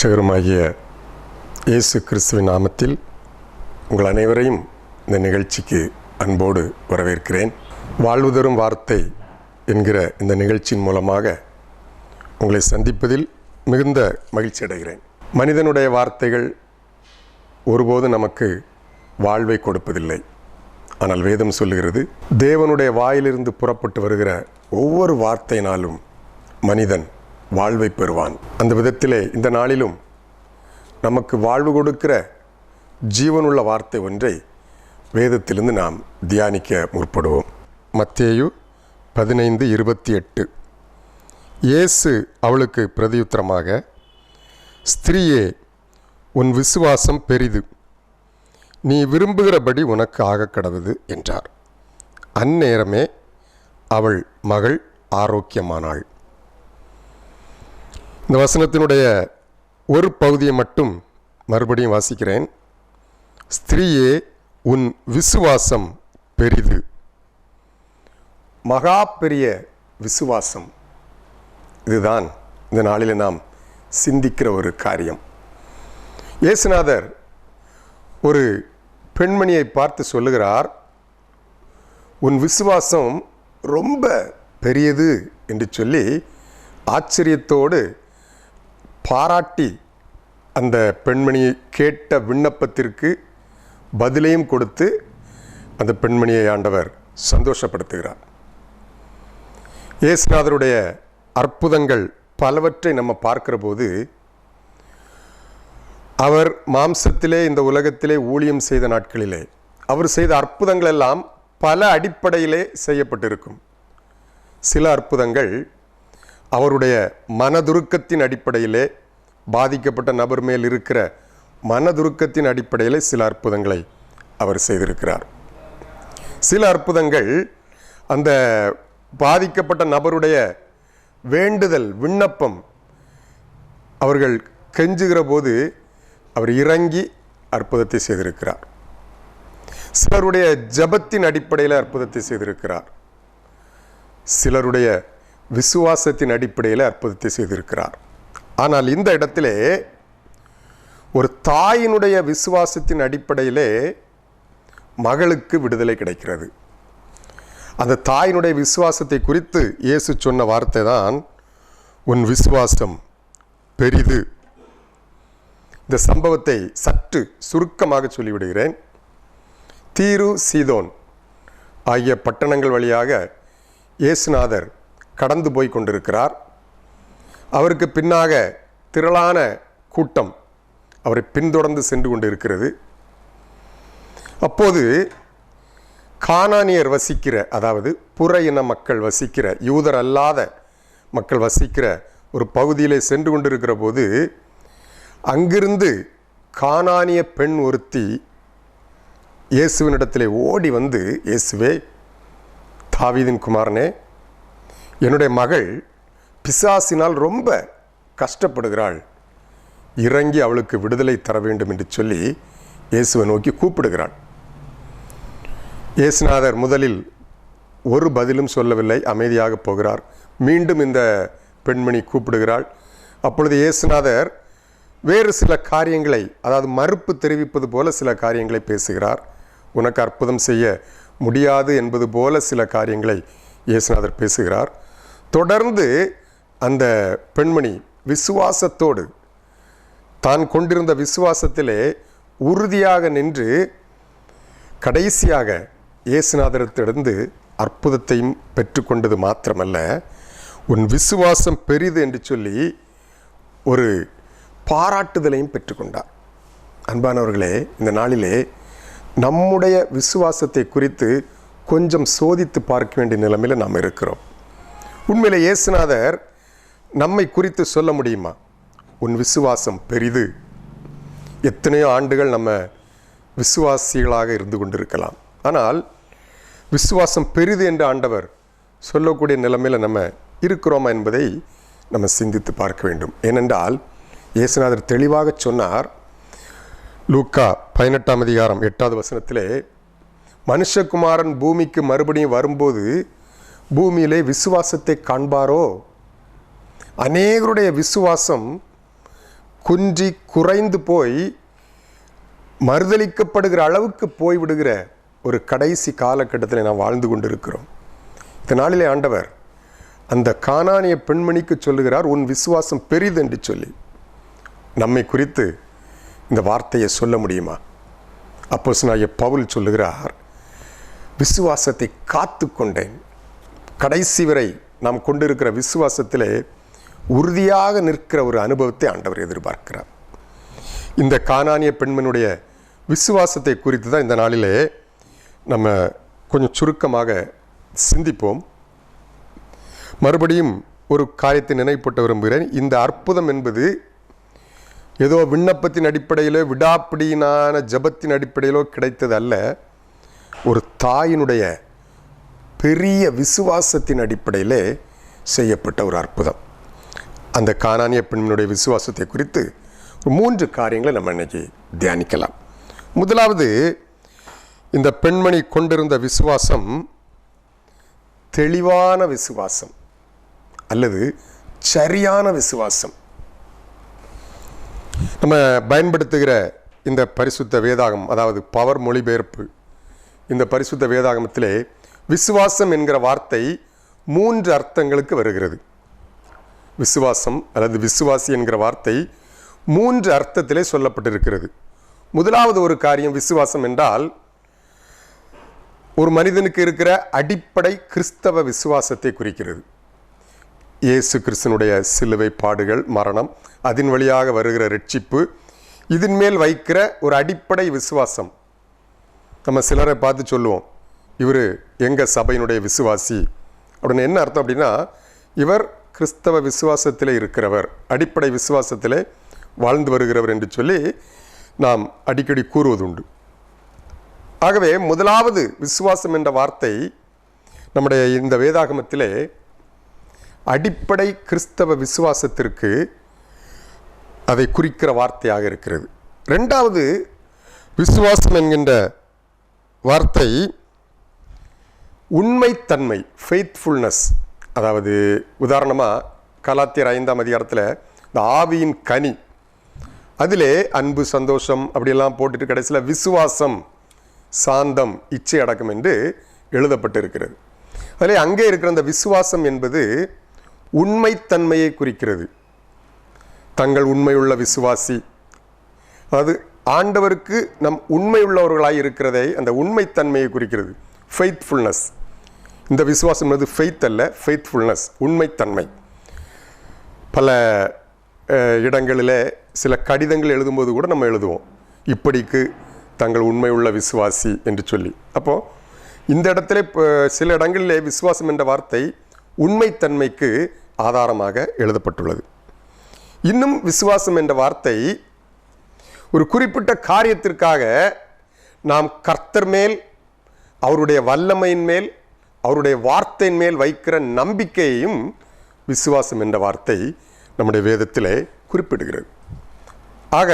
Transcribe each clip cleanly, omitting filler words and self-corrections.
இரட்சகருமாகிய இயேசு கிறிஸ்துவின் நாமத்தில் உங்கள் அனைவரையும் இந்த நிகழ்ச்சிக்கு அன்போடு வரவேற்கிறேன். வாழ்வு தரும் வார்த்தை என்கிற இந்த நிகழ்ச்சியின் மூலமாக உங்களை சந்திப்பதில் மிகுந்த மகிழ்ச்சி அடைகிறேன். மனிதனுடைய வார்த்தைகள் ஒருபோது நமக்கு வாழ்வை கொடுப்பதில்லை. ஆனால் வேதம் சொல்லுகிறது, தேவனுடைய வாயிலிருந்து புறப்பட்டு வருகிற ஒவ்வொரு வார்த்தையினாலும் மனிதன் வாழ்வை பெறுவான். அந்த விதத்திலே இந்த நாளிலும் நமக்கு வாழ்வு கொடுக்கிற ஜீவனுள்ள வார்த்தை ஒன்றை வேதத்திலிருந்து நாம் தியானிக்க முற்படுவோம். மத்தேயு 15:28. இயேசு அவளுக்கு பிரதியுத்தரமாக, ஸ்திரீயே, உன் விசுவாசம் பெரிது, நீ விரும்புகிறபடி உனக்கு ஆகக் கடவுது என்றார். அந்நேரமே அவள் மகள் ஆரோக்கியமானாள். இந்த வசனத்தினுடைய ஒரு பகுதியை மட்டும் மறுபடியும் வாசிக்கிறேன். ஸ்திரீயே, உன் விசுவாசம் பெரிது. மகா பெரிய விசுவாசம். இதுதான் இந்த நாளில் நாம் சிந்திக்கிற ஒரு காரியம். இயேசுநாதர் ஒரு பெண்மணியை பார்த்து சொல்லுகிறார், உன் விசுவாசம் ரொம்ப பெரியது என்று சொல்லி ஆச்சரியத்தோடு பாராட்டி அந்த பெண்மணியை கேட்ட விண்ணப்பத்திற்கு பதிலையும் கொடுத்து அந்த பெண்மணியை ஆண்டவர் சந்தோஷப்படுத்துகிறார். இயேசுநாதருடைய அற்புதங்கள் பலவற்றை நம்ம பார்க்கிற போது, அவர் மாம்சத்திலே இந்த உலகத்திலே ஊழியம் செய்த நாட்களிலே அவர் செய்த அற்புதங்கள் எல்லாம் பல அடிப்படையிலே செய்யப்பட்டிருக்கும். சில அற்புதங்கள் அவருடைய மனதுருக்கத்தின் அடிப்படையிலே, பாதிக்கப்பட்ட நபர் மேல் இருக்கிற மனதுருக்கத்தின் அடிப்படையிலே சில அற்புதங்களை அவர் செய்திருக்கிறார். சில அற்புதங்கள் அந்த பாதிக்கப்பட்ட நபருடைய வேண்டுதல், விண்ணப்பம், அவர்கள் கெஞ்சுகிற போது அவர் இறங்கி அற்புதத்தை செய்திருக்கிறார். சிலருடைய ஜபத்தின் அடிப்படையில் அற்புதத்தை செய்திருக்கிறார். சிலருடைய விசுவாசத்தின் அடிப்படையில் அற்புதத்தை செய்திருக்கிறார். ஆனால் இந்த இடத்திலே ஒரு தாயினுடைய விசுவாசத்தின் அடிப்படையிலே மகளுக்கு விடுதலை கிடைக்கிறது. அந்த தாயினுடைய விசுவாசத்தை குறித்து இயேசு சொன்ன வார்த்தை தான், உன் விசுவாசம் பெரிது. இந்த சம்பவத்தை சற்று சுருக்கமாக சொல்லிவிடுகிறேன். தீரு, சீதோன் ஆகிய பட்டணங்கள் வழியாக இயேசுநாதர் கடந்து போய் கொண்டிருக்கிறார். அவருக்கு பின்னாக திரளான கூட்டம் அவரை பின்தொடர்ந்து சென்று கொண்டிருக்கிறது. அப்போது கானானியர் வசிக்கிற, அதாவது புற இன மக்கள் வசிக்கிற, யூதர் அல்லாத மக்கள் வசிக்கிற ஒரு பகுதியிலே சென்று கொண்டிருக்கிற போது, அங்கிருந்து கானானிய பெண் ஒருத்தி இயேசுவினிடத்திலே ஓடி வந்து, இயேசுவே, தாவீதின் குமாரனே, என்னுடைய மகள் பிசாசினால் ரொம்ப கஷ்டப்படுகிறாள், இறங்கி அவளுக்கு விடுதலை தர வேண்டும் என்று சொல்லி இயேசுவை நோக்கி கூப்பிடுகிறாள். இயேசுநாதர் முதலில் ஒரு பதிலும் சொல்லவில்லை, அமைதியாக போகிறார். மீண்டும் இந்த பெண்மணி கூப்பிடுகிறாள். அப்பொழுது இயேசுநாதர் வேறு சில காரியங்களை, அதாவது மறுப்பு தெரிவிப்பது போல சில காரியங்களை பேசுகிறார். உனக்கு அற்புதம் செய்ய முடியாது என்பது போல சில காரியங்களை இயேசுநாதர் பேசுகிறார். தொடர்ந்து அந்த பெண்மணி விசுவாசத்தோடு, தான் கொண்டிருந்த விசுவாசத்திலே உறுதியாக நின்று கடைசியாக இயேசுநாதரிடத்திலிருந்து அற்புதத்தையும் பெற்றுக்கொண்டது மாத்திரமல்ல, உன் விசுவாசம் பெரிது என்று சொல்லி ஒரு பாராட்டுதலையும் பெற்றுக்கொண்டார். அன்பானவர்களே, இந்த நாளிலே நம்முடைய விசுவாசத்தை குறித்து கொஞ்சம் சோதித்து பார்க்க வேண்டிய நிலைமையில் நாம் இருக்கிறோம். உண்மையிலே இயேசுநாதர் நம்மை குறித்து சொல்ல முடியுமா, உன் விசுவாசம் பெரிது? எத்தனையோ ஆண்டுகள் நம்ம விசுவாசிகளாக இருந்து கொண்டிருக்கலாம். ஆனால் விசுவாசம் பெரிது என்று ஆண்டவர் சொல்லக்கூடிய நிலைமையில் நம்ம இருக்கிறோமா என்பதை நம்ம சிந்தித்து பார்க்க வேண்டும். ஏனென்றால் இயேசுநாதர் தெளிவாக சொன்னார். லூக்கா 18:8 மனுஷகுமாரன் பூமிக்கு மறுபடியும் வரும்போது பூமியிலே விசுவாசத்தை காண்பாரோ? அநேகருடைய விசுவாசம் குன்றி குறைந்து போய் மறுதலிக்கப்படுகிற அளவுக்கு போய்விடுகிற ஒரு கடைசி காலகட்டத்தில் நாம் வாழ்ந்து கொண்டிருக்கிறோம். இந்த நாளிலே ஆண்டவர் அந்த கானானிய பெண்மணிக்கு சொல்லுகிறார், உன் விசுவாசம் பெரிது என்று சொல்லி. நம்மை குறித்து இந்த வார்த்தையை சொல்ல முடியுமா? அப்போஸ்தலனாகிய பவுல் சொல்லுகிறார், விசுவாசத்தை காத்து கொண்டேன். கடைசி வரை நாம் கொண்டிருக்கிற விசுவாசத்திலே உறுதியாக நிற்கிற ஒரு அனுபவத்தை ஆண்டவர் எதிர்பார்க்கிறார். இந்த கானானிய பெண்மனுடைய விசுவாசத்தை குறித்து தான் இந்த நாளிலே நம்ம கொஞ்சம் சுருக்கமாக சிந்திப்போம். மறுபடியும் ஒரு காரியத்தை நினைப்பட்டு விரும்புகிறேன். இந்த அற்புதம் என்பது ஏதோ விண்ணப்பத்தின் அடிப்படையிலோ விடாப்பிடியினான ஜபத்தின் அடிப்படையிலோ கிடைத்தது அல்ல. ஒரு தாயினுடைய பெரிய விசுவாசத்தின் அடிப்படையிலே செய்யப்பட்ட ஒரு அற்புதம். அந்த கானானிய பெண்ணினுடைய விசுவாசத்தை குறித்து 3 காரியங்களை நம்ம இன்னைக்கு தியானிக்கலாம். முதலாவது, இந்த பெண்மணி கொண்டிருந்த விசுவாசம் தெளிவான விசுவாசம் அல்லது சரியான விசுவாசம். நம்ம பயன்படுத்துகிற இந்த பரிசுத்த வேதாகம், அதாவது பவர் மொழிபெயர்ப்பு, இந்த பரிசுத்த வேதாகமத்திலே விசுவாசம் என்கிற வார்த்தை 3 அர்த்தங்களுக்கு வருகிறது. விசுவாசம் அல்லது விசுவாசி என்கிற வார்த்தை 3 அர்த்தத்திலே சொல்லப்பட்டிருக்கிறது. முதலாவது ஒரு காரியம், விசுவாசம் என்றால் ஒரு மனிதனுக்கு இருக்கிற அடிப்படை கிறிஸ்தவ விசுவாசத்தை குறிக்கிறது. இயேசு கிறிஸ்துனுடைய சிலுவை பாடுகள், மரணம், அதன் வழியாக வருகிற ரட்சிப்பு, இதன் மேல் வைக்கிற ஒரு அடிப்படை விசுவாசம். நம்ம சிலரை பார்த்து சொல்லுவோம், இவர் எங்கள் சபையினுடைய விசுவாசி அப்படின்னு. என்ன அர்த்தம் அப்படின்னா, இவர் கிறிஸ்தவ விசுவாசத்திலே இருக்கிறவர், அடிப்படை விசுவாசத்திலே வாழ்ந்து வருகிறவர் என்று சொல்லி நாம் அடிக்கடி கூறுவது உண்டு. ஆகவே முதலாவது விசுவாசம் என்ற வார்த்தை நம்முடைய இந்த வேதாகமத்திலே அடிப்படை கிறிஸ்தவ விசுவாசத்திற்கு அதை குறிக்கிற வார்த்தையாக இருக்கிறது. 2வது, விசுவாசம் என்கின்ற வார்த்தை உண்மைத்தன்மை, ஃபெய்த்ஃபுல்னஸ். அதாவது உதாரணமாக கலாத்தியர் 5ஆம் அதிகாரத்தில் இந்த ஆவியின் கனி, அதிலே அன்பு, சந்தோஷம் அப்படியெல்லாம் போட்டுட்டு கடைசியில் விசுவாசம், சாந்தம், இச்சை அடக்கம் என்று எழுதப்பட்டு இருக்கிறது. அதில் அங்கே இருக்கிற அந்த விசுவாசம் என்பது உண்மைத்தன்மையை குறிக்கிறது. தங்கள் உண்மையுள்ள விசுவாசி, அதாவது ஆண்டவருக்கு நம் உண்மையுள்ளவர்களாய் இருக்கிறதை அந்த உண்மைத்தன்மையை குறிக்கிறது. ஃபெய்த்ஃபுல்னஸ். இந்த விசுவாசம் என்பது ஃபெய்த் அல்ல, ஃபெய்த்ஃபுல்னஸ், உண்மைத்தன்மை. பல இடங்களில் சில கடிதங்கள் எழுதும்போது கூட நம்ம எழுதுவோம், இப்படிக்கு தங்கள் உண்மையுள்ள விசுவாசி என்று சொல்லி. அப்போது இந்த இடத்துல சில இடங்களிலே விசுவாசம் என்ற வார்த்தை உண்மைத்தன்மைக்கு ஆதாரமாக எழுதப்பட்டுள்ளது. இன்னும் விசுவாசம் என்ற வார்த்தை ஒரு குறிப்பிட்ட காரியத்திற்காக நாம் கர்த்தர் மேல், அவருடைய வல்லமையின் மேல், அவருடைய வார்த்தையின் மேல் வைக்கிற நம்பிக்கையையும் விசுவாசம் என்ற வார்த்தை நம்முடைய வேதத்திலே குறிப்பிடுகிறது. ஆக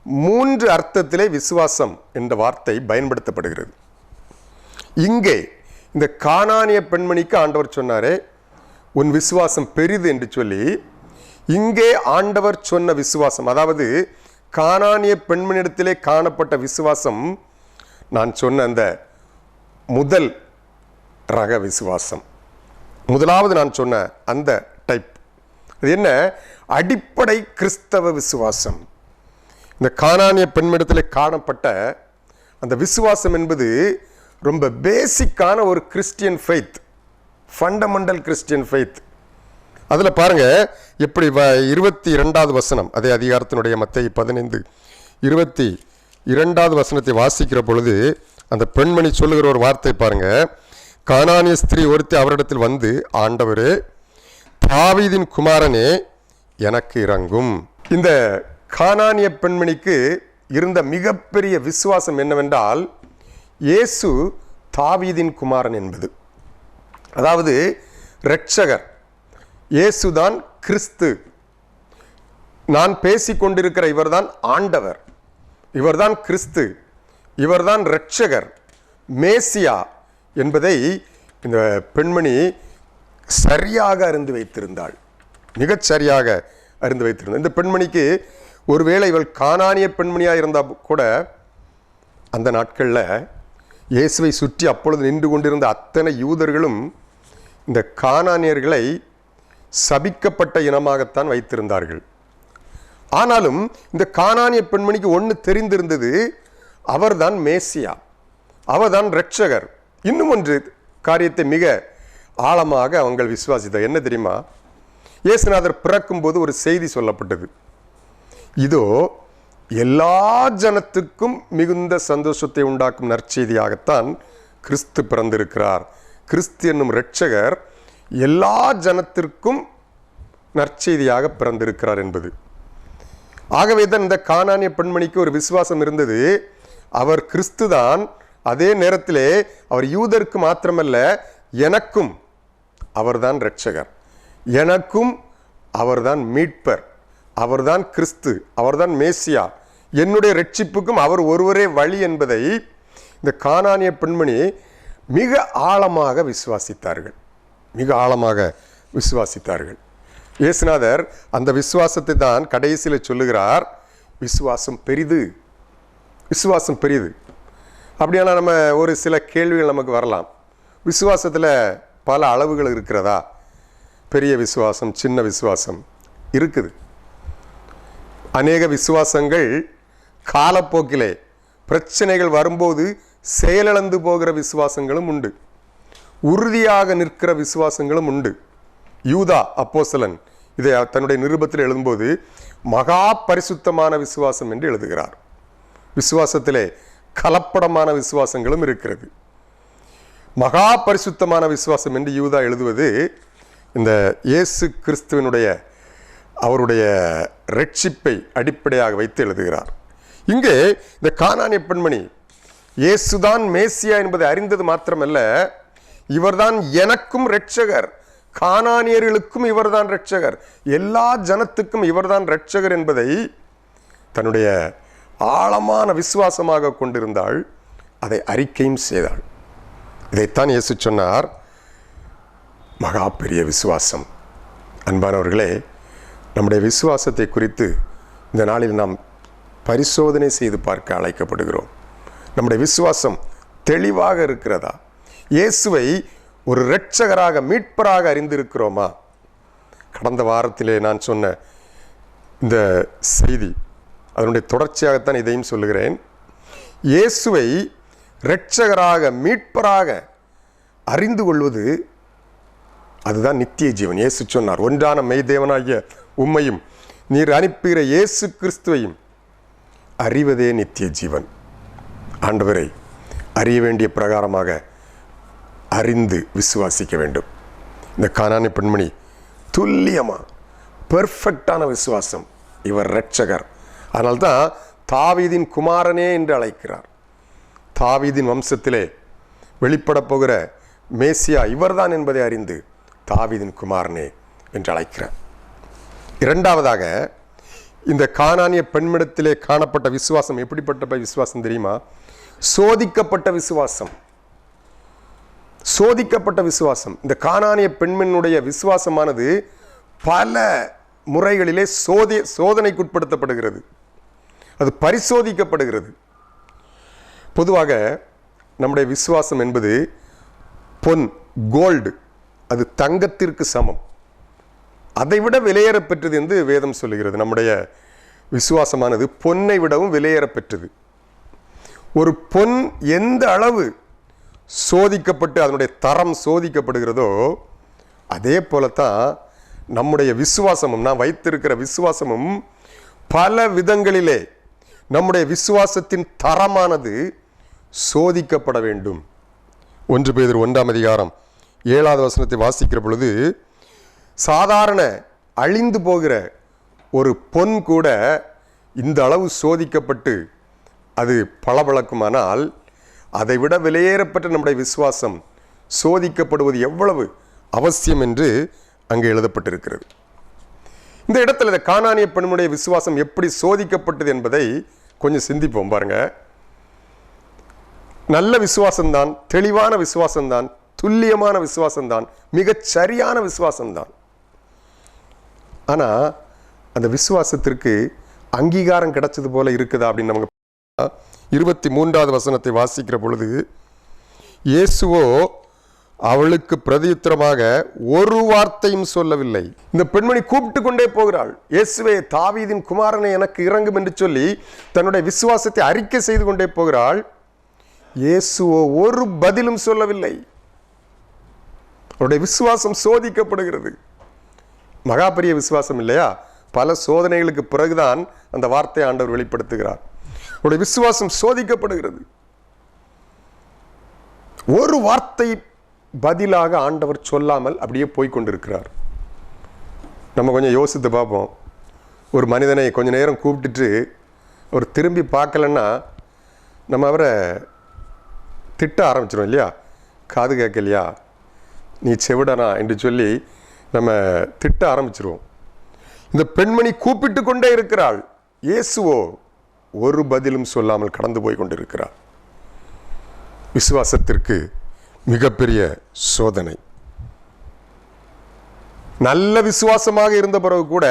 3 அர்த்தத்திலே விசுவாசம் என்ற வார்த்தை பயன்படுத்தப்படுகிறது. இங்கே இந்த கானானிய பெண்மணிக்கு ஆண்டவர் சொன்னாரே, உன் விசுவாசம் பெரிது என்று சொல்லி, இங்கே ஆண்டவர் சொன்ன விசுவாசம், அதாவது கானானிய பெண்மணியிடத்திலே காணப்பட்ட விசுவாசம், நான் சொன்ன அந்த முதல் ரக விசுவாசம், முதலாவது நான் சொன்ன அந்த டைப். அது என்ன? அடிப்படை கிறிஸ்தவ விசுவாசம். இந்த கானானிய பெண்மணியிடத்திலே காணப்பட்ட அந்த விசுவாசம் என்பது ரொம்ப பேசிக்கான ஒரு Christian faith, fundamental Christian faith. அதில் பாருங்கள் எப்படி 22வது வசனம், அதே அதிகாரத்தினுடைய மத்தேயு 15:22 வசனத்தை வாசிக்கிற பொழுது அந்த பெண்மணி சொல்லுகிற ஒரு வார்த்தை பாருங்க. கானானிய ஸ்திரீ ஒருத்தி அவரிடத்தில் வந்து, ஆண்டவரே, தாவீதின் குமாரனே, எனக்கு இரங்கும். இந்த கானானிய பெண்மணிக்கு இருந்த மிகப்பெரிய விசுவாசம் என்னவென்றால், இயேசு தாவீதின் குமாரன் என்பது. அதாவது இரட்சகர் இயேசுதான் கிறிஸ்து. நான் பேசிக்கொண்டிருக்கிற இவர்தான் ஆண்டவர், இவர்தான் கிறிஸ்து, இவர்தான் இரட்சகர், மேசியா என்பதை இந்த பெண்மணி சரியாக அறிந்து வைத்திருந்தாள், மிகச் சரியாக அறிந்து வைத்திருந்தாள். இந்த பெண்மணிக்கு ஒருவேளை இவள் கானானிய பெண்மணியாக இருந்தால் கூட அந்த நாட்களில் இயேசுவை சுற்றி அப்பொழுது நின்று கொண்டிருந்த அத்தனை யூதர்களும் இந்த கானானியர்களை சபிக்கப்பட்ட இனமாகத்தான் வைத்திருந்தார்கள். ஆனாலும் இந்த கானானிய பெண்மணிக்கு ஒன்று தெரிந்திருந்தது, அவர்தான் மேசியா, அவர்தான் இரட்சகர். இன்னும் ஒன்று காரியத்தை மிக ஆழமாக அவங்கள் விசுவாசித்தார். என்ன தெரியுமா? இயேசுநாதர் பிறக்கும்போது ஒரு செய்தி சொல்லப்பட்டது. இதோ எல்லா ஜனத்துக்கும் மிகுந்த சந்தோஷத்தை உண்டாக்கும் நற்செய்தியாகத்தான் கிறிஸ்து பிறந்திருக்கிறார். கிறிஸ்து என்னும் இரட்சகர் எல்லா ஜனத்திற்கும் நற்செய்தியாக பிறந்திருக்கிறார் என்பது. ஆகவே தான் இந்த கானானிய பெண்மணிக்கு ஒரு விசுவாசம் இருந்தது, அவர் கிறிஸ்து தான். அதே நேரத்திலே அவர் யூதருக்கு மாத்திரமல்ல, எனக்கும் அவர்தான் இரட்சகர், எனக்கும் அவர்தான் மீட்பர், அவர்தான் கிறிஸ்து, அவர்தான் மேசியா, என்னுடைய ரட்சிப்புக்கும் அவர் ஒருவரே வழி என்பதை இந்த கானானிய பெண்மணி மிக ஆழமாக விசுவாசித்தார்கள், மிக ஆழமாக விசுவாசித்தார்கள். இயேசுநாதர் அந்த விசுவாசத்தை தான் கடைசியில் சொல்லுகிறார், விசுவாசம் பெரிது, விசுவாசம் பெரிது. அப்படியானா நம்ம ஒரு சில கேள்விகள் நமக்கு வரலாம். விசுவாசத்தில் பல அளவுகள் இருக்கிறதா? பெரிய விசுவாசம், சின்ன விசுவாசம் இருக்குது. அநேக விசுவாசங்கள் காலப்போக்கிலே பிரச்சனைகள் வரும்போது செயலிழந்து போகிற விசுவாசங்களும் உண்டு, உறுதியாக நிற்கிற விசுவாசங்களும் உண்டு. யூதா அப்போஸ்தலன் இதை தன்னுடைய நிருபத்தில் எழுதும்போது மகா பரிசுத்தமான விசுவாசம் என்று எழுதுகிறார். விசுவாசத்திலே கலப்படமான விசுவாசங்களும் இருக்கிறது. மகா பரிசுத்தமான விசுவாசம் என்று யூதா எழுதுவது இந்த இயேசு கிறிஸ்துவனுடைய அவருடைய ரட்சிப்பை அடிப்படையாக வைத்து எழுதுகிறார். இங்கே இந்த கானானிய பெண்மணி இயேசுதான் மேசியா என்பதை அறிந்தது மாத்திரமல்ல, இவர்தான் எனக்கும் இரட்சகர், கானானியர்களுக்கும் இவர்தான் இரட்சகர், எல்லா ஜனத்துக்கும் இவர்தான் இரட்சகர் என்பதை தன்னுடைய ஆழமான விசுவாசமாக கொண்டிருந்தாள். அதை அறிக்கையும் செய்தாள். இதைத்தான் இயேசு சொன்னார், மகா பெரிய விசுவாசம். அன்பானவர்களே, நம்முடைய விசுவாசத்தை குறித்து இந்த நாளில் நாம் பரிசோதனை செய்து பார்க்க அழைக்கப்படுகிறோம். நம்முடைய விசுவாசம் தெளிவாக இருக்கிறதா? இயேசுவை ஒரு இரட்சகராக, மீட்பராக அறிந்திருக்கிறோமா? கடந்த வாரத்திலே நான் சொன்ன இந்த செய்தி, அதனுடைய தொடர்ச்சியாகத்தான் இதையும் சொல்லுகிறேன். இயேசுவை இரட்சகராக, மீட்பராக அறிந்து கொள்வது அதுதான் நித்திய ஜீவன். இயேசு சொன்னார், ஒன்றான மெய்தேவனாகிய உம்மையும் நீர் அனுப்புகிற இயேசு கிறிஸ்துவையும் அறிவதே நித்திய ஜீவன். ஆண்டவரை அறிய வேண்டிய பிரகாரமாக அறிந்து விசுவாசிக்க வேண்டும். இந்த கானானிய பெண்மணி துல்லியமா பெர்ஃபெக்டான விசுவாசம், இவர் இரட்சகர். அதனால்தான் தாவீதின் குமாரனே என்று அழைக்கிறார். தாவீதின் வம்சத்திலே வெளிப்பட போகிற மேசியா இவர்தான் என்பதை அறிந்து தாவீதின் குமாரனே என்று அழைக்கிறார். இரண்டாவதாக, இந்த கானானிய பெண்மிடத்திலே காணப்பட்ட விசுவாசம் எப்படிப்பட்ட விசுவாசம் தெரியுமா? சோதிக்கப்பட்ட விசுவாசம். சோதிக்கப்பட்ட விசுவாசம். இந்த கானானிய பெண்மணியுடைய விசுவாசமானது பல முறைகளிலே சோதனைக்குட்படுத்தப்படுகிறது, அது பரிசோதிக்கப்படுகிறது. பொதுவாக நம்முடைய விசுவாசம் என்பது பொன், கோல்டு, அது தங்கத்திற்கு சமம், அதைவிட விலையேற பெற்றது என்று வேதம் சொல்லுகிறது. நம்முடைய விசுவாசமானது பொன்னை விடவும் விலையேற பெற்றது. ஒரு பொன் எந்த அளவு சோதிக்கப்பட்டு அதனுடைய தரம் சோதிக்கப்படுகிறதோ அதே போலத்தான் நம்முடைய விசுவாசமும், நான் வைத்திருக்கிற விசுவாசமும் பல விதங்களிலே நம்முடைய விசுவாசத்தின் தரமானது சோதிக்கப்பட வேண்டும். 1 பேதுரு 1:7 வாசிக்கிற பொழுது, சாதாரண அழிந்து போகிற ஒரு பொன் கூட இந்த அளவு சோதிக்கப்பட்டு அது பளபளக்குமானால் அதை விட விலையேறப்பட்ட நம்முடைய விசுவாசம் சோதிக்கப்படுவது எவ்வளவு அவசியம் என்று அங்கே எழுதப்பட்டிருக்கிறது. இந்த இடத்துல இந்த கானானிய பெண்ணுடைய விசுவாசம் எப்படி சோதிக்கப்பட்டது என்பதை கொஞ்சம் சிந்திப்போம். பாருங்க, நல்ல விசுவாசம்தான், தெளிவான விசுவாசம்தான், துல்லியமான விசுவாசம்தான், மிகச் சரியான விசுவாசம்தான். ஆனால் அந்த விசுவாசத்திற்கு அங்கீகாரம் கிடைச்சது போல இருக்குதா அப்படின்னு நமக்கு 23வது வசனத்தை வாசிக்கிற பொழுது, இயேசுவோ அவளுக்கு பிரதியுத்தரமாக ஒரு வார்த்தையும் சொல்லவில்லை. இந்த பெண்மணி கூப்பிட்டு கொண்டே போகிறாள். இயேசுவே, தாவீதின் குமாரனை எனக்கு இறங்கும் என்று சொல்லி தன்னுடைய விசுவாசத்தை அறிக்கை செய்து கொண்டே போகிறாள். இயேசுவோ ஒரு பதிலும் சொல்லவில்லை. அவருடைய விசுவாசம் சோதிக்கப்படுகிறது. மகாபெரிய விசுவாசம் இல்லையா? பல சோதனைகளுக்கு பிறகுதான் அந்த வார்த்தையை ஆண்டவர் வெளிப்படுத்துகிறார். அவருடைய விசுவாசம் சோதிக்கப்படுகிறது. ஒரு வார்த்தை பதிலாக ஆண்டவர் சொல்லாமல் அப்படியே போய்கொண்டிருக்கிறார். நம்ம கொஞ்சம் யோசித்து பார்ப்போம். ஒரு மனிதனை கொஞ்ச நேரம் கூப்பிட்டுட்டு அவர் திரும்பி பார்க்கலன்னா நம்ம அவரை திட்ட ஆரம்பிச்சிடும் இல்லையா? காது கேட்கலையா, நீ செவிடனா என்று சொல்லி நம்ம திட்ட ஆரம்பிச்சிருவோம். இந்த பெண்மணி கூப்பிட்டு கொண்டே இருக்கிறாள். இயேசுவோ ஒரு பதிலும் சொல்லாமல் கடந்து போய் கொண்டிருக்கிறார். விசுவாசத்திற்கு மிகப்பெரிய சோதனை. நல்ல விசுவாசமாக இருந்த பிறகு கூட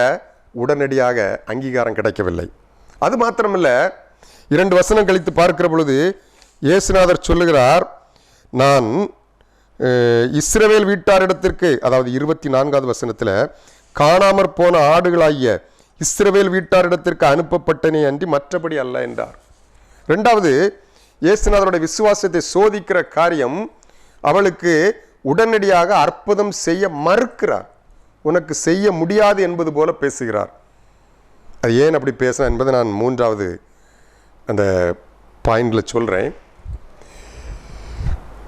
உடனடியாக அங்கீகாரம் கிடைக்கவில்லை. அது மாத்திரமல்ல, 2 வசனம் கழித்து பார்க்கிற பொழுது இயேசுநாதர் சொல்லுகிறார், நான் இஸ்ரவேல் வீட்டாரிடத்திற்கு, அதாவது 24வது வசனத்தில், காணாமற் போன ஆடுகளாகிய இஸ்ரவேல் வீட்டாரிடத்திற்கு அனுப்பப்பட்டனே அன்றி மற்றபடி அல்ல என்றார். 2வது, இயேசுநாதருடைய விசுவாசத்தை சோதிக்கிற காரியம், அவளுக்கு உடனடியாக அற்புதம் செய்ய மறுக்கிறார். உனக்கு செய்ய முடியாது என்பது போல பேசுகிறார். அது ஏன் அப்படி பேசினா என்பதை நான் 3வது அந்த பாயிண்டில் சொல்கிறேன்.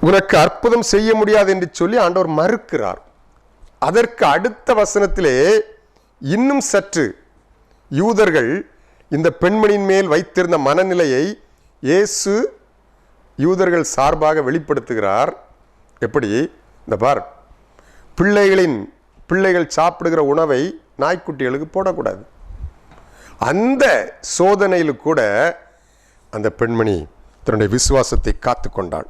உனக்கு அற்புதம் செய்ய முடியாது என்று சொல்லி ஆண்டவர் மறுக்கிறார். அதற்கு அடுத்த வசனத்திலே இன்னும் சற்று யூதர்கள் இந்த பெண்மணியின் மேல் வைத்திருந்த மனநிலையை இயேசு யூதர்கள் சார்பாக வெளிப்படுத்துகிறார். எப்படி? இந்த பார், பிள்ளைகள் சாப்பிடுகிற உணவை நாய்க்குட்டிகளுக்கு போடக்கூடாது. அந்த சோதனையில் கூட அந்த பெண்மணி தன்னுடைய விசுவாசத்தை காத்து கொண்டாள்.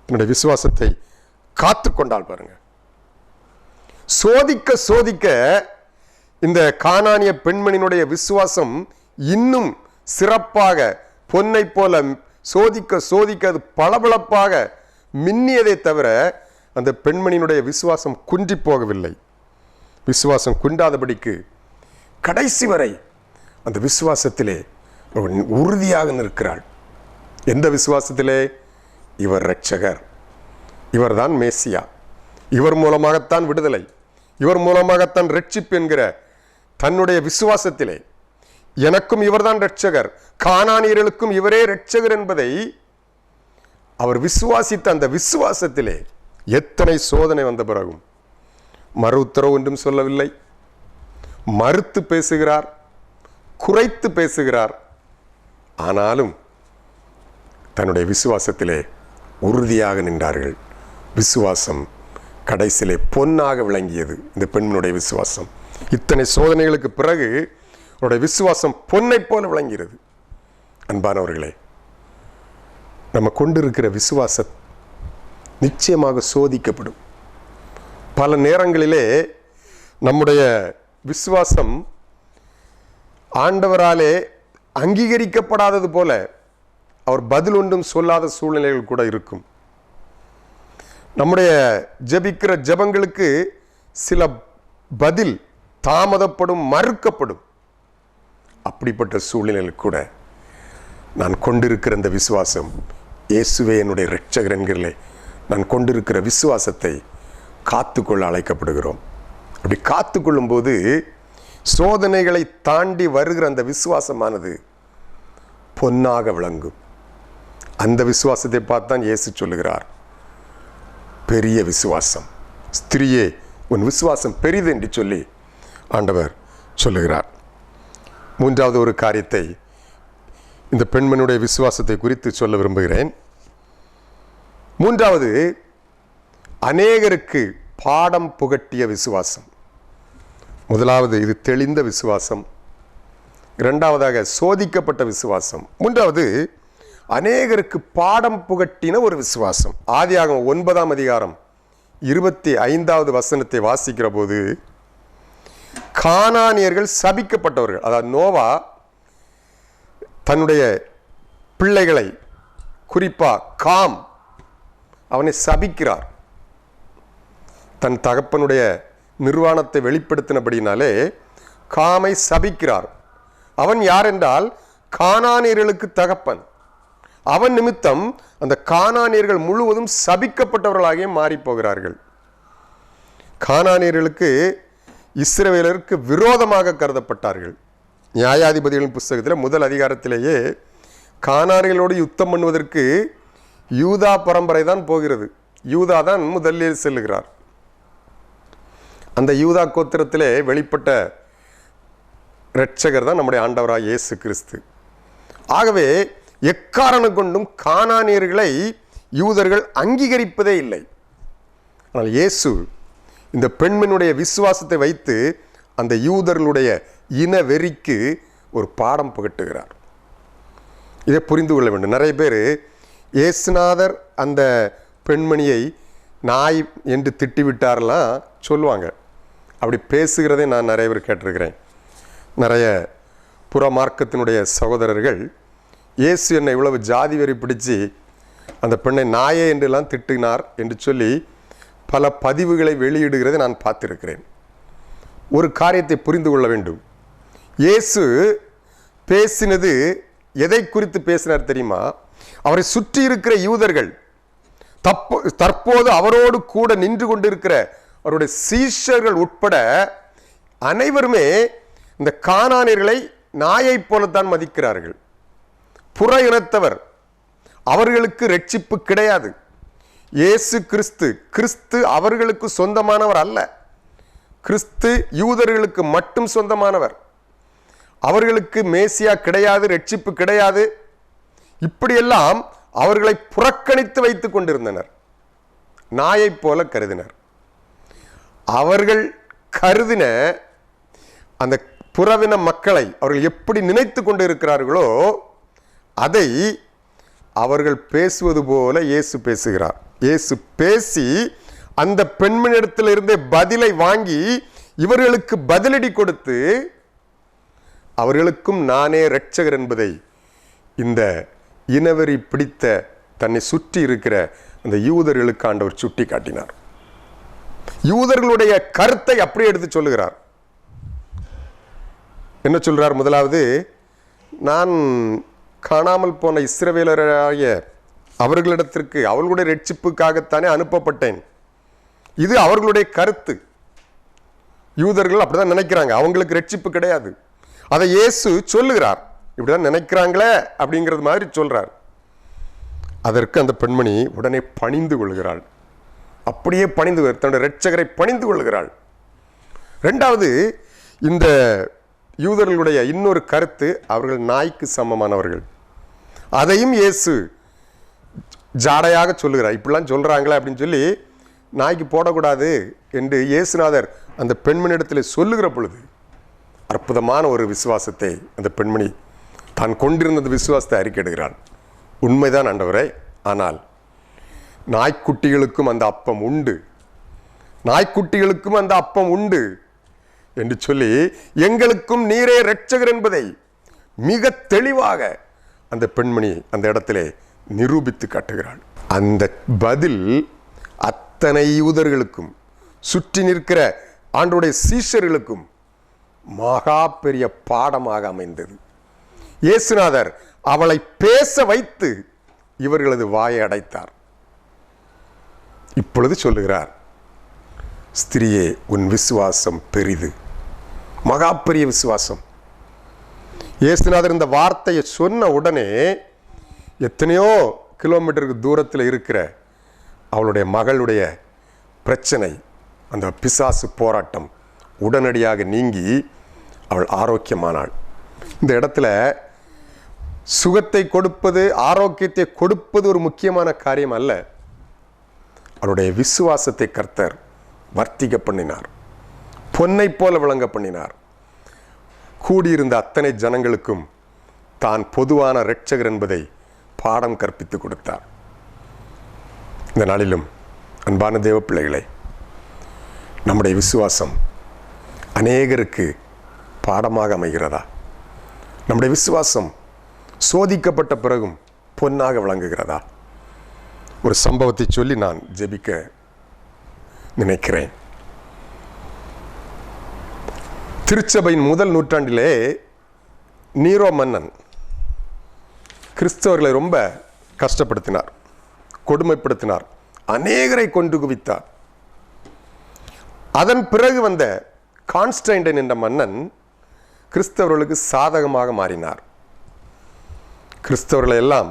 தன்னுடைய விசுவாசத்தை காத்து கொண்டாள். பாருங்க, சோதிக்க சோதிக்க இந்த கானானிய பெண்மணியினுடைய விசுவாசம் இன்னும் சிறப்பாக, பொன்னை போல சோதிக்க சோதிக்க அது பளபளப்பாக மின்னியதை தவிர அந்த பெண்மணியினுடைய விசுவாசம் குன்றி போகவில்லை. விசுவாசம் குன்றாதபடிக்கு கடைசி வரை அந்த விசுவாசத்திலே உறுதியாக நிற்கிறாள். எந்த விசுவாசத்திலே? இவர் இரட்சகர், இவர்தான் மேசியா, இவர் மூலமாகத்தான் விடுதலை, இவர் மூலமாகத்தான் ரட்சிப்பு என்கிற தன்னுடைய விசுவாசத்திலே, எனக்கும் இவர்தான் இரட்சகர், கானானியர்களுக்கும் இவரே இரட்சகர் என்பதை அவர் விசுவாசித்த அந்த விசுவாசத்திலே எத்தனை சோதனை வந்த பிறகும் மறு உத்தரவு ஒன்றும் சொல்லவில்லை. மறுத்து பேசுகிறார், குறைத்து பேசுகிறார். ஆனாலும் தன்னுடைய விசுவாசத்திலே உறுதியாக நின்றார்கள். விசுவாசம் கடைசியிலே பொன்னாக விளங்கியது. இந்த பெண்ணுடைய விசுவாசம் இத்தனை சோதனைகளுக்கு பிறகு அவருடைய விசுவாசம் பொன்னை போல விளங்கிறது. அன்பானவர்களே, நம்ம கொண்டிருக்கிற விசுவாசம் நிச்சயமாக சோதிக்கப்படும். பல நேரங்களிலே நம்முடைய விசுவாசம் ஆண்டவராலே அங்கீகரிக்கப்படாதது போல அவர் பதில் ஒன்றும் சொல்லாத சூழ்நிலைகள் கூட இருக்கும். நம்முடைய ஜெபிக்கிற ஜெபங்களுக்கு சில பதில் தாமதப்படும், மறுக்கப்படும். அப்படிப்பட்ட சூழ்நிலையில் கூட நான் கொண்டிருக்கிற இந்த விசுவாசம், இயேசுவே என்னுடைய இரட்சகர் என்கிறே நான் கொண்டிருக்கிற விசுவாசத்தை காத்துக்கொள்ள அழைக்கப்படுகிறோம். அப்படி காத்துக்கொள்ளும் போது சோதனைகளை தாண்டி வருகிற அந்த விசுவாசமானது பொன்னாக விளங்கும். அந்த விசுவாசத்தை பார்த்தான் இயேசு சொல்லுகிறார், பெரிய விசுவாசம், ஸ்திரியே உன் விசுவாசம் பெரிது என்று சொல்லி ஆண்டவர் சொல்லுகிறார். 3வது ஒரு காரியத்தை இந்த பெண்மணியுடைய விசுவாசத்தை குறித்து சொல்ல விரும்புகிறேன். 3வது, அநேகருக்கு பாடம் புகட்டிய விசுவாசம். முதலாவது இது தெளிந்த விசுவாசம், 2வதாக சோதிக்கப்பட்ட விசுவாசம், 3வது அநேகருக்கு பாடம் புகட்டின ஒரு விசுவாசம். ஆதியாகமம் 9ஆம் அதிகாரம் 25வது வசனத்தை வாசிக்கிற போது, கானானியர்கள் சபிக்கப்பட்டவர்கள், அதாவது நோவா தன்னுடைய பிள்ளைகளை, குறிப்பாக காம், அவனை சபிக்கிறார். தன் தகப்பனுடைய நிர்வாணத்தை வெளிப்படுத்தினபடினாலே காமை சபிக்கிறார். அவன் யார் என்றால் கானானியர்களுக்கு தகப்பன். அவன் நிமித்தம் அந்த கானானியர்கள் முழுவதும் சபிக்கப்பட்டவர்களாக மாறி போகிறார்கள். கானானியர்களுக்கு இஸ்ரவேலருக்கு விரோதமாக கருதப்பட்டார்கள். நியாயாதிபதிகளின் புஸ்தகத்தில் முதல் அதிகாரத்திலேயே கானானியர்களோடு யுத்தம் பண்ணுவதற்கு யூதா பரம்பரை தான் போகிறது. யூதா தான் முதலில் செல்லுகிறார். அந்த யூதா கோத்திரத்திலே வெளிப்பட்ட இரட்சகர் தான் நம்முடைய ஆண்டவராக இயேசு கிறிஸ்து. ஆகவே எக்காரணம் கொண்டும் கானானியர்களை யூதர்கள் அங்கீகரிப்பதே இல்லை. ஆனால் இயேசு இந்த பெண்மனுடைய விசுவாசத்தை வைத்து அந்த யூதர்களுடைய இன வெறிக்கு ஒரு பாடம் புகட்டுகிறார். இதை புரிந்து கொள்ள வேண்டும். நிறைய பேர் இயேசுநாதர் அந்த பெண்மணியை நாய் என்று திட்டிவிட்டாரெல்லாம் சொல்லுவாங்க. அப்படி பேசுகிறதை நான் நிறைய பேர் கேட்டிருக்கிறேன். நிறைய புற மார்க்கத்தினுடைய சகோதரர்கள் இயேசு என்னை இவ்வளவு ஜாதி வெறி பிடிச்சு அந்த பெண்ணை நாயே என்றெல்லாம் திட்டினார் என்று சொல்லி பல பதிவுகளை வெளியிடுகிறதை நான் பார்த்திருக்கிறேன். ஒரு காரியத்தை புரிந்து கொள்ள வேண்டும். இயேசு பேசினது எதை குறித்து பேசினார் தெரியுமா? அவரை சுற்றி இருக்கிற யூதர்கள், தற்போது அவரோடு கூட நின்று கொண்டிருக்கிற அவருடைய சீஷர்கள் உட்பட அனைவருமே இந்த கானானியர்களை நாயை போலத்தான் மதிக்கிறார்கள். புற இனத்தவர், அவர்களுக்கு ரட்சிப்பு கிடையாது. இயேசு கிறிஸ்து அவர்களுக்கு சொந்தமானவர் அல்ல. கிறிஸ்து யூதர்களுக்கு மட்டும் சொந்தமானவர். அவர்களுக்கு மேசியா கிடையாது, ரட்சிப்பு கிடையாது. இப்படியெல்லாம் அவர்களை புறக்கணித்து வைத்துக் கொண்டிருந்தனர். நாயை போல கருதினர். அவர்கள் கருதின அந்த புறவின மக்களை அவர்கள் எப்படி நினைத்து கொண்டு இருக்கிறார்களோ அதை அவர்கள் பேசுவது போல இயேசு பேசுகிறார். இயேசு பேசி அந்த பெண்மணியிடத்திலிருந்தே பதிலை வாங்கி இவர்களுக்கு பதிலடி கொடுத்து அவர்களுக்கும் நானே இரட்சகர் என்பதை இந்த இனவெறி பிடித்த தன்னை சுற்றி இருக்கிற அந்த யூதர்களுக்கு ஆண்டவர் சுட்டி காட்டினார். யூதர்களுடைய கருத்தை அப்படியே எடுத்து சொல்லுகிறார். என்ன சொல்றார்? முதலாவது, நான் காணாமல் போன இஸ்ரவேலராகிய அவர்களிடத்திற்கு அவர்களுடைய ரட்சிப்புக்காகத்தானே அனுப்பப்பட்டேன். இது அவர்களுடைய கருத்து. யூதர்கள் அப்படிதான் நினைக்கிறாங்க, அவங்களுக்கு ரட்சிப்பு கிடையாது. அதை இயேசு சொல்லுகிறார். இப்படிதான் நினைக்கிறாங்களே அப்படிங்கிறது மாதிரி சொல்றார். அதற்கு அந்த பெண்மணி உடனே பணிந்து கொள்கிறாள். அப்படியே பணிந்து தன்னுடைய இரட்சகரை பணிந்து கொள்கிறாள். இரண்டாவது, இந்த யூதர்களுடைய இன்னொரு கருத்து, அவர்கள் நாய்க்கு சமமானவர்கள். அதையும் இயேசு ஜாடையாக சொல்லுகிறார். இப்படிலாம் சொல்றாங்களே அப்படின்னு சொல்லி நாய்க்கு போடக்கூடாது என்று இயேசுநாதர் அந்த பெண்மணியிடத்தில் சொல்லுகிற பொழுது அற்புதமான ஒரு விசுவாசத்தை அந்த பெண்மணி தான் கொண்டிருந்த விசுவாசத்தை அறிக்கையிடுகிறாள். உண்மைதான் ஆண்டவரே, ஆனால் நாய்க்குட்டிகளுக்கும் அந்த அப்பம் உண்டு, நாய்க்குட்டிகளுக்கும் அந்த அப்பம் உண்டு என்று சொல்லி எங்களுக்கும் நீரே இரட்சகர் என்பதை மிக தெளிவாக அந்த பெண்மணி அந்த இடத்திலே நிரூபித்து காட்டுகிறாள். அந்த பதில் அத்தனை யூதர்களுக்கும் சுற்றி நிற்கிற ஆண்டவருடைய சீஷர்களுக்கும் மகா பெரிய பாடமாக அமைந்தது. இயேசுநாதர் அவளை பேச வைத்து இவர்களது வாயை அடைத்தார். இப்பொழுது சொல்லுகிறார், ஸ்திரியே, உன் விசுவாசம் பெரிது. மகா பெரிய விசுவாசம். இயேசுநாதர் இந்த வார்த்தையை சொன்ன உடனே எத்தனையோ கிலோமீட்டருக்கு தூரத்தில் இருக்கிற அவளுடைய மகளுடைய பிரச்சனை, அந்த பிசாசு போராட்டம் உடனடியாக நீங்கி அவள் ஆரோக்கியமானாள். இந்த இடத்துல சுகத்தை கொடுப்பது, ஆரோக்கியத்தை கொடுப்பது ஒரு முக்கியமான காரியம் அல்ல. அவளுடைய விசுவாசத்தை கர்த்தர் வர்த்திக்க பண்ணினார், பொன்னை போல விளங்க பண்ணினார். கூடியிருந்த அத்தனை ஜனங்களுக்கும் தான் பொதுவான இரட்சகர் என்பதை பாடம் கற்பித்து கொடுத்தார். இந்த நாளிலும் அன்பான தேவ பிள்ளைகளை, நம்முடைய விசுவாசம் அநேகருக்கு பாடமாக அமைகிறதா? நம்முடைய விசுவாசம் சோதிக்கப்பட்ட பிறகும் பொன்னாக விளங்குகிறதா? ஒரு சம்பவத்தை சொல்லி நான் ஜெபிக்க நினைக்கிறேன். திருச்சபையின் முதல் நூற்றாண்டிலே நீரோ மன்னன் கிறிஸ்தவர்களை ரொம்ப கஷ்டப்படுத்தினார், கொடுமைப்படுத்தினார், அநேகரை கொண்டு குவித்தார். அதன் பிறகு வந்த கான்ஸ்டன்டைன் என்ற மன்னன் கிறிஸ்தவர்களுக்கு சாதகமாக மாறினார். கிறிஸ்தவர்களை எல்லாம்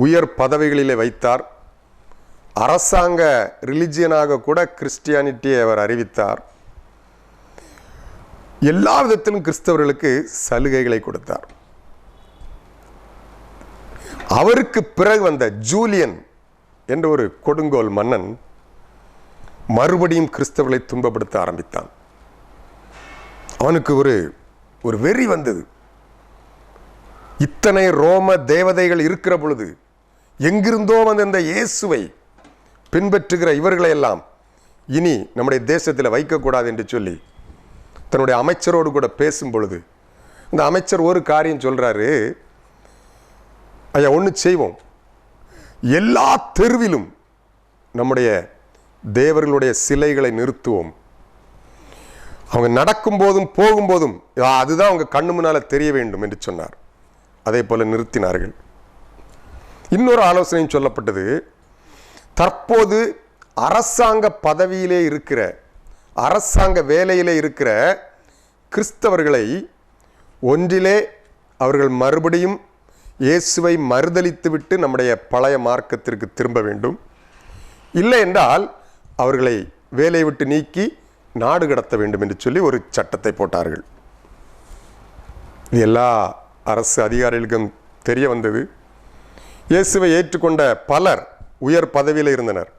உயர் பதவிகளிலே வைத்தார். அரசாங்க ரிலிஜியனாக கூட கிறிஸ்டியானிட்டியை அவர் அறிவித்தார். எல்லா விதத்திலும் கிறிஸ்தவர்களுக்கு சலுகைகளை கொடுத்தார். அவருக்கு பிறகு வந்த ஜூலியன் என்ற ஒரு கொடுங்கோல் மன்னன் மறுபடியும் கிறிஸ்தவர்களை துன்பப்படுத்த ஆரம்பித்தான். அவனுக்கு ஒரு வெறி வந்தது. இத்தனை ரோம தேவதைகள் இருக்கிற பொழுது எங்கிருந்தோ வந்த இந்த இயேசுவை பின்பற்றுகிற இவர்களை எல்லாம் இனி நம்முடைய தேசத்தில் வைக்கக்கூடாது என்று சொல்லி தன்னுடைய அமைச்சரோடு கூட பேசும் பொழுது இந்த அமைச்சர் ஒரு காரியம் சொல்றாரு, ஐயா ஒன்று செய்வோம், எல்லா தெருவிலும் நம்முடைய தேவர்களுடைய சிலைகளை நிறுத்துவோம். அவங்க நடக்கும் போதும் போகும்போதும் அதுதான் அவங்க கண்ணு முன்னால தெரிய வேண்டும் என்று சொன்னார். அதே போல நிறுத்தினார்கள். இன்னொரு ஆலோசனையும் சொல்லப்பட்டது, தற்போது அரசாங்க பதவியிலே இருக்கிற, அரசாங்க வேலையிலே இருக்கிற கிறிஸ்தவர்களை ஒன்றிலே அவர்கள் மறுபடியும் இயேசுவை மறுதலித்துவிட்டு நம்முடைய பழைய மார்க்கத்திற்கு திரும்ப வேண்டும். இல்லை என்றால் அவர்களை வேலையை விட்டு நீக்கி நாடு கடத்த வேண்டும் என்று சொல்லி ஒரு சட்டத்தை போட்டார்கள். இது எல்லா அரசு அதிகாரிகளுக்கும் தெரிய வந்தது. இயேசுவை ஏற்றுக்கொண்ட பலர் உயர் பதவியில் இருந்தனர்.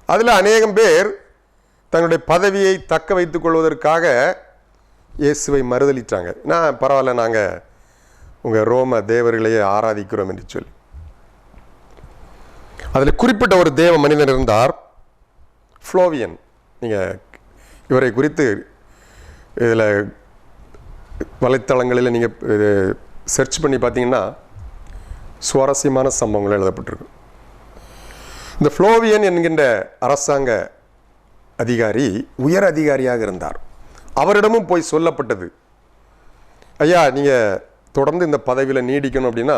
அதில் அநேகம் பேர் தங்களுடைய பதவியை தக்க வைத்துக் கொள்வதற்காக இயேசுவை மறுதலித்தாங்க. நான் பரவாயில்ல, நாங்கள் உங்கள் ரோம தேவர்களையே ஆராதிக்கிறோம் என்று சொல்லி. அதில் குறிப்பிட்ட ஒரு தேவ மனிதன் இருந்தார், ஃப்ளோவியன். நீங்கள் இவரை குறித்து இதில் வலைத்தளங்களில் நீங்கள் சர்ச் பண்ணி பார்த்தீங்கன்னா சுவாரஸ்யமான சம்பவங்கள் எழுதப்பட்டிருக்கு. இந்த ஃப்ளோவியன் என்கின்ற அரசாங்க அதிகாரி உயர் அதிகாரியாக இருந்தார். அவரிடமும் போய் சொல்லப்பட்டது, ஐயா நீங்கள் தொடர்ந்து இந்த பதவியில் நீடிக்கணும் அப்படின்னா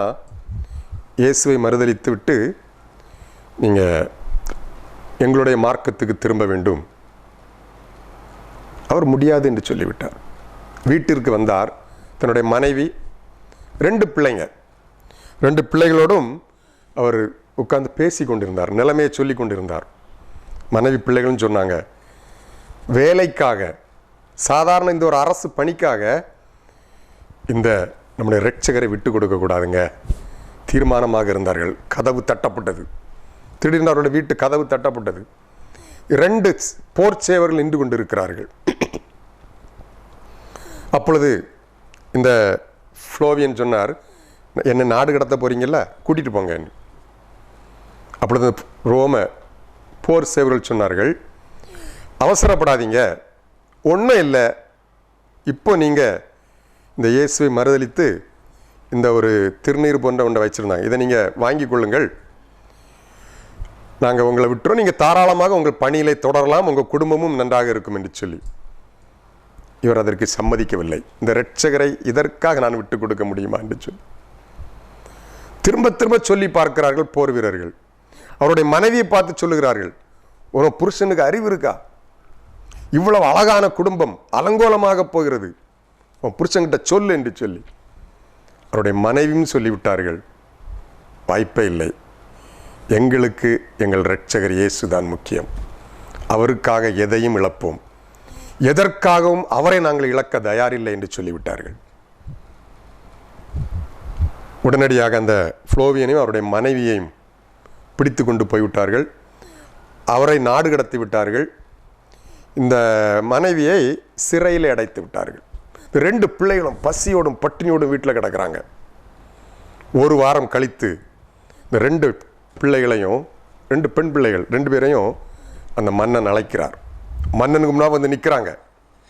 இயேசுவை மறுதலித்து விட்டு நீங்கள் எங்களுடைய மார்க்கத்துக்கு திரும்ப வேண்டும். அவர் முடியாது என்று சொல்லிவிட்டார். வீட்டிற்கு வந்தார். தன்னுடைய மனைவி, 2 பிள்ளைங்க, 2 பிள்ளைகளோடும் அவர் உட்கார்ந்து பேசி கொண்டிருந்தார், நிலைமையை சொல்லி கொண்டிருந்தார். மனைவி பிள்ளைகளும் சொன்னாங்க, வேலைக்காக, சாதாரண இந்த ஒரு அரசு பணிக்காக இந்த நம்முடைய இரட்சகரை விட்டு கொடுக்க கூடாதுங்க தீர்மானமாக இருந்தார்கள். கதவு தட்டப்பட்டது. திடீர்னு அவருடைய வீட்டு கதவு தட்டப்பட்டது. 2 போர் சேவர்கள் நின்று கொண்டிருக்கிறார்கள். அப்பொழுது இந்த ஃப்ளோவியன் சொன்னார், என்னை நாடு கடத்த போறீங்கல்ல, கூட்டிட்டு போங்க. அப்பொழுது ரோம போர் சேவர்கள் சொன்னார்கள், அவசரப்படாதீங்க, ஒன்றும் இல்லை, இப்போ நீங்கள் இந்த இயேசுவை மறுதலித்து இந்த ஒரு திருநீர் போன்ற ஒன்றை வச்சுருந்தாங்க, இதை நீங்கள் வாங்கி கொள்ளுங்கள், நாங்கள் உங்களை விட்டுறோம், நீங்கள் தாராளமாக உங்கள் பணியிலே தொடரலாம், உங்கள் குடும்பமும் நன்றாக இருக்கும் என்று சொல்லி. இவர் அதற்கு சம்மதிக்கவில்லை. இந்த இரட்சகரை இதற்காக நான் விட்டு கொடுக்க முடியுமா என்று சொல்லி திரும்ப திரும்ப சொல்லி பார்க்கிறார்கள் போர் வீரர்கள். அவருடைய மனைவியை பார்த்து சொல்லுகிறார்கள், ஒரு புருஷனுக்கு அறிவு இருக்கா? இவ்வளவு அழகான குடும்பம் அலங்கோலமாக போகிறது, உன் புருஷன்கிட்ட சொல்லு என்று சொல்லி. அவருடைய மனைவியும் சொல்லிவிட்டார்கள், வாய்ப்பே இல்லை, எங்களுக்கு எங்கள் இரட்சகர் இயேசுதான் முக்கியம், அவருக்காக எதையும் இழப்போம், எதற்காகவும் அவரை நாங்கள் இழக்க தயாரில்லை என்று சொல்லிவிட்டார்கள். உடனடியாக அந்த ஃப்ளோவியனையும் அவருடைய மனைவியையும் பிடித்து கொண்டு போய்விட்டார்கள். அவரை நாடு கடத்தி விட்டார்கள். இந்த மனைவியை சிறையில் அடைத்து விட்டார்கள். 2 பிள்ளைகளும் பசியோடும் பட்டினியோடும் வீட்டில் கிடக்கிறாங்க. ஒரு வாரம் கழித்து இந்த 2 பிள்ளைகளையும், 2 பெண் பிள்ளைகள் 2 பேரையும் அந்த மன்னன் அழைக்கிறார். மன்னனுக்கு முன்னாடி வந்து நிற்கிறாங்க.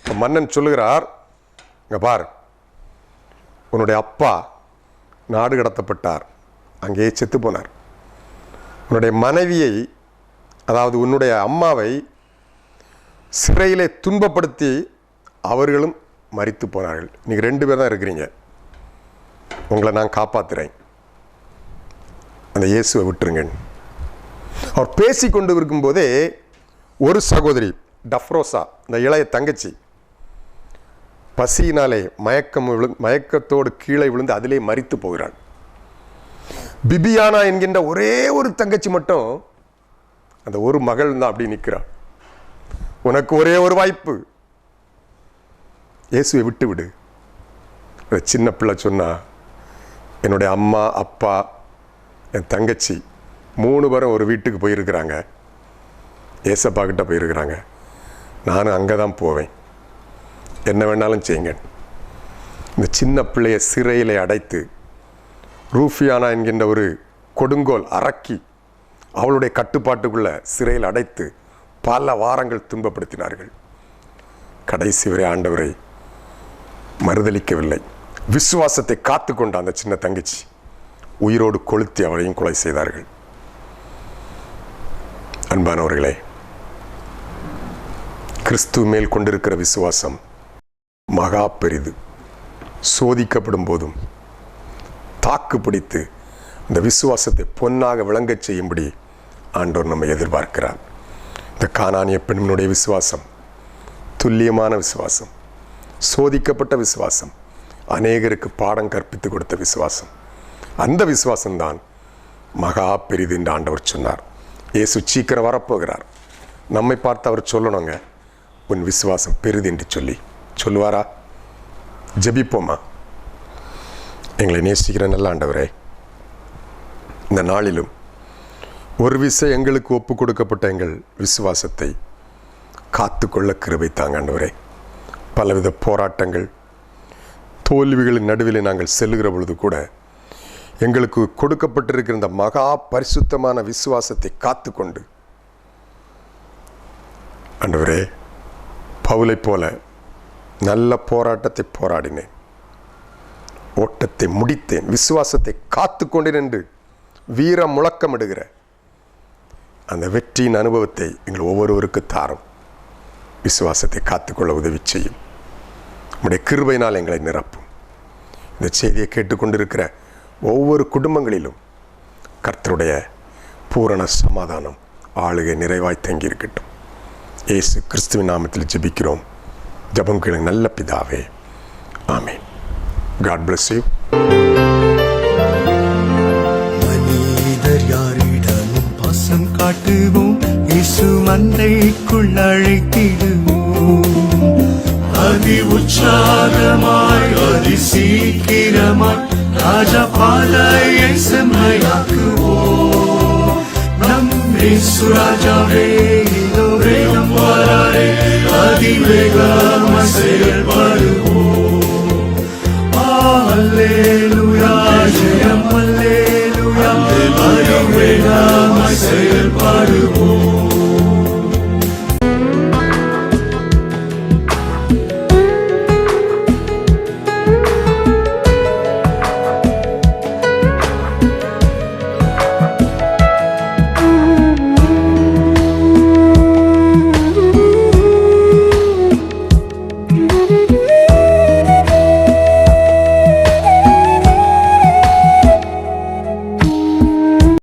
மன்னன் சொல்லுகிறார், இங்க பார், உன்னுடைய அப்பா நாடு கடத்தப்பட்டார், அங்கேயே செத்து போனார். உன்னுடைய மனைவியை, அதாவது உன்னுடைய அம்மாவை சிறையிலே துன்பப்படுத்தி அவர்களும் மரித்து போனார்கள். நீங்கள் 2 பேர் தான் இருக்கிறீங்க. உங்களை நான் காப்பாற்றுறேன், அந்த இயேசுவை விட்டுருங்க. அவர் பேசி கொண்டு இருக்கும்போதே ஒரு சகோதரி டஃப்ரோசா, இந்த இளைய தங்கச்சி, பசியினாலே மயக்கத்தோடு கீழே விழுந்து அதிலே மரித்து போகிறாள். பிபியானா என்கின்ற ஒரே ஒரு தங்கச்சி மட்டும், அந்த ஒரு மகள் தான் அப்படி நிற்கிறாள். உனக்கு ஒரே ஒரு வாய்ப்பு, இயேசுவை விட்டு விடு. சின்ன பிள்ளை சொன்னா, என்னுடைய அம்மா, அப்பா, என் தங்கச்சி 3 பேரும் ஒரு வீட்டுக்கு போயிருக்கிறாங்க, ஏசப்பா கிட்ட போயிருக்கிறாங்க, நானும் அங்கே தான் போவேன், என்ன வேணாலும் செய்யுங்க. இந்த சின்ன பிள்ளையை சிறையில் அடைத்து ரூஃபியானா என்கின்ற ஒரு கொடுங்கோல் அரக்கி அவளுடைய கட்டுப்பாட்டுக்குள்ள சிறையில் அடைத்து பல வாரங்கள் துன்பப்படுத்தினார்கள். கடைசி வரை ஆண்டவரை மறுதளிக்கவில்லை. விசுவாசத்தை காத்து கொண்ட அந்த சின்ன தங்கச்சி உயிரோடு கொளுத்தி அவளையும் கொலை செய்தார்கள். அன்பானவர்களே, கிறிஸ்துவ மேல் கொண்டிருக்கிற விசுவாசம் மகா பெரிது. சோதிக்கப்படும் போதும் தாக்கு பிடித்து இந்த விசுவாசத்தை பொன்னாக விளங்கச் செய்யும்படி ஆண்டவர் நம்மை எதிர்பார்க்கிறார். இந்த கானானிய பெண்ணுடைய விசுவாசம் துல்லியமான விசுவாசம், சோதிக்கப்பட்ட விசுவாசம், அநேகருக்கு பாடம் கற்பித்து கொடுத்த விசுவாசம். அந்த விசுவாசம்தான் மகா பெரிது என்று ஆண்டவர் சொன்னார். இயேசு சீக்கிரம் வரப்போகிறார். நம்மை பார்த்து அவர் சொல்லணுங்க, உன் விசுவாசம் பெரிது என்று சொல்லுவாரா? ஜெபிப்போமா? எங்களை நேசிக்கிற நல்ல ஆண்டவரே, இந்த நாளிலும் ஒரு விசை எங்களுக்கு ஒப்பு கொடுக்கப்பட்ட எங்கள் விசுவாசத்தை காத்துக்கொள்ள கிருபை தாங்க ஆண்டவரே. பலவித போராட்டங்கள், தோல்விகளின் நடுவில் நாங்கள் செல்லுகிற பொழுது கூட எங்களுக்கு கொடுக்கப்பட்டிருக்கிற இந்த மகா பரிசுத்தமான விசுவாசத்தை காத்துக்கொண்டு ஆண்டவரே, பவுலை போல நல்ல போராட்டத்தை போராடினேன், ஓட்டத்தை முடித்தேன், விசுவாசத்தை காத்துக்கொண்டேன் என்று வீர முழக்கமிடுகிற அந்த வெற்றியின் அனுபவத்தை எங்கள் ஒவ்வொருவருக்கு தாரும். விசுவாசத்தை காத்துக்கொள்ள உதவி செய்யும். உம்முடைய கிருபையினால் எங்களை நிரப்பும். இந்த செய்தியை கேட்டுக்கொண்டிருக்கிற ஒவ்வொரு குடும்பங்களிலும் கர்த்தருடைய பூரண சமாதானம் ஆளுகை நிறைவாய் தங்கியிருக்கட்டும். இயேசு கிறிஸ்துவின் நாமத்தில் ஜெபிக்கிறோம். ஜெபம் கேளுங்க நல்ல பிதாவே, ஆமென். God bless you. மனிதர் யாரிடமும் பாசம் காட்டுவோம், இயேசு மந்தைக்குள் அழைத்திடுவோம். அதி உற்சாகமாய் அதி சீக்கிரமாய் ராஜா பாதையை செம்மையாக்குவோம். நம் இயேசு ராஜாவே, இதோ வேகம் வராரே, அதிவேகமாய் செயல்படுவோம். Hallelujah, ஜெயம்